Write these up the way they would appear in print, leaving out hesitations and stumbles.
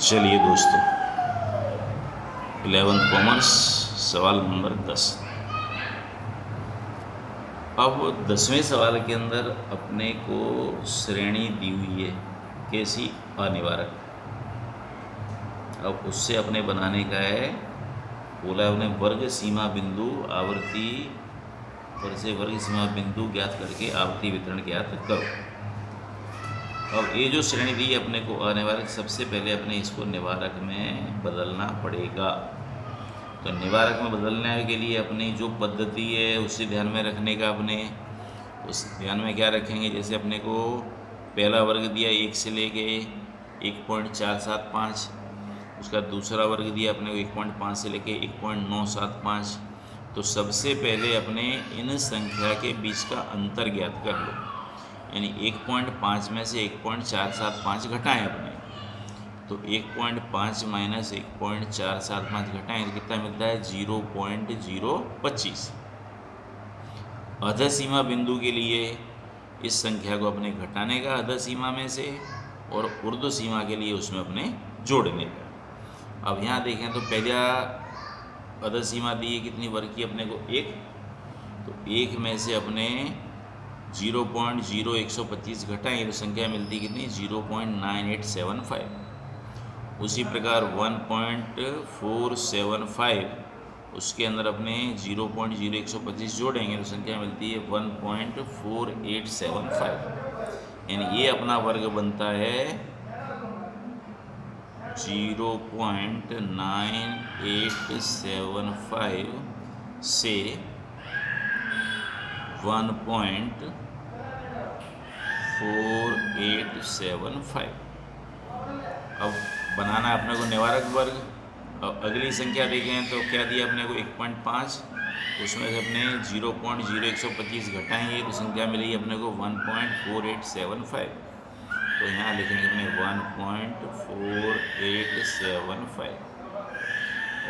चलिए दोस्तों, 11th commerce सवाल नंबर 10। अब 10वें सवाल के अंदर अपने को श्रेणी दी हुई है कैसी, अनिवारक। अब उससे अपने बनाने का है, बोला अपने वर्ग सीमा बिंदु आवर्ती पर से वर्ग सीमा बिंदु ज्ञात करके आवर्ती वितरण ज्ञात करो। अब ये जो श्रेणी दी है अपने को अनिवारक, सबसे पहले अपने इसको निवारक में बदलना पड़ेगा। तो निवारक में बदलने के लिए अपनी जो पद्धति है उसे ध्यान में रखने का, अपने उस ध्यान में क्या रखेंगे, जैसे अपने को पहला वर्ग दिया 1 से लेके 1.475, उसका दूसरा वर्ग दिया अपने को 1.5 से लेके 1.975। तो सबसे पहले अपने इन संख्या के बीच का अंतर ज्ञात कर लो, यानी 1.5 में से 1.475 घटाएं अपने। तो 1.5 माइनस 1.475 घटाएं तो कितना मिलता है, 0.025। अध सीमा बिंदु के लिए इस संख्या को अपने घटाने का अध सीमा में से, और ऊर्ध्व सीमा के लिए उसमें अपने जोड़ने का। अब यहाँ देखें तो पहला अध सीमा दी है कितनी वर्ग की अपने को, 1। तो 1 में से अपने 0.0125 घटाएंगे तो संख्या मिलती कितनी, 0.9875। उसी प्रकार 1.475, उसके अंदर अपने 0.0125 जोड़ेंगे तो संख्या मिलती है 1.4875। यानी ये अपना वर्ग बनता है 0.9875 से 1.4875। अब बनाना है अपने को निवारक वर्ग। अब अगली संख्या देखें तो क्या दिया अपने को, 1.5, उसमें से अपने 0.0125 घटाएंगे तो संख्या मिलेगी अपने को 1.4875। तो यहाँ लिखेंगे अपने 1.4875,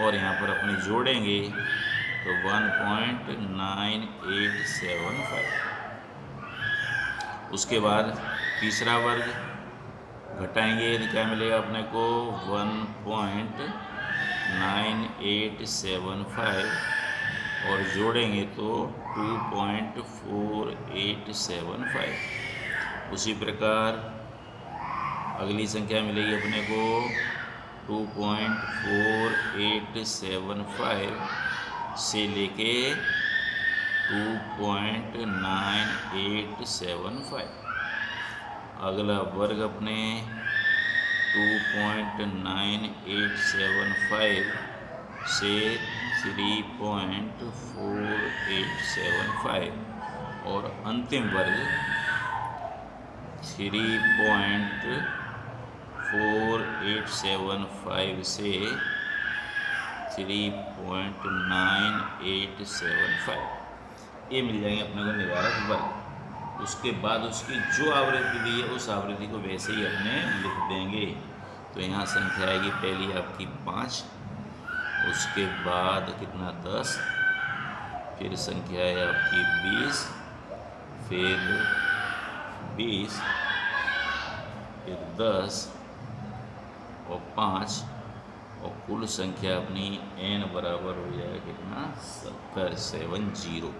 और यहाँ पर अपने जोड़ेंगे तो 1.9875। उसके बाद तीसरा वर्ग घटाएंगे तो क्या मिलेगा अपने को, 1.9875, और जोड़ेंगे तो 2.4875। उसी प्रकार अगली संख्या मिलेगी अपने को 2.4875 से लेके 2.9875। अगला वर्ग अपने 2.9875 से 3.4875, और अंतिम वर्ग 3.4875 से 3.9875। ये मिल जाएंगे अपने को निवारक वर्ग। उसके बाद उसकी जो आवृत्ति दी है उस आवृत्ति को वैसे ही अपने लिख देंगे। तो यहाँ संख्या आएगी पहली आपकी 5, उसके बाद कितना 10, फिर संख्या है आपकी 20, फिर 20, फिर 10 और 5, और कुल संख्या अपनी n बराबर हो जाएगा कितना, 70।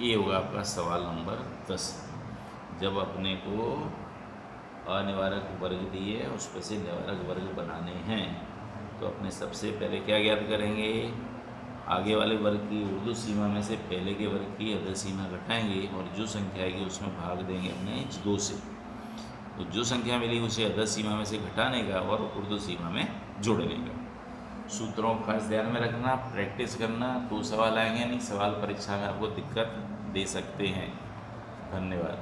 ये होगा आपका सवाल नंबर 10। जब अपने को अनिवारक वर्ग दिए उस पर से निवारक वर्ग बनाने हैं तो अपने सबसे पहले क्या ज्ञात करेंगे, आगे वाले वर्ग की ऊर्ध्व सीमा में से पहले के वर्ग की अध सीमा घटाएंगे, और जो संख्या आएगी उसमें भाग देंगे अपने 2 से। तो जो संख्या मिलेगी उसे अध सीमा में से घटाने का और ऊर्ध्व सीमा में जोड़ने का। सूत्रों का खास ध्यान में रखना, प्रैक्टिस करना, तो सवाल आएंगे नहीं, सवाल परीक्षा में आपको दिक्कत दे सकते हैं। धन्यवाद।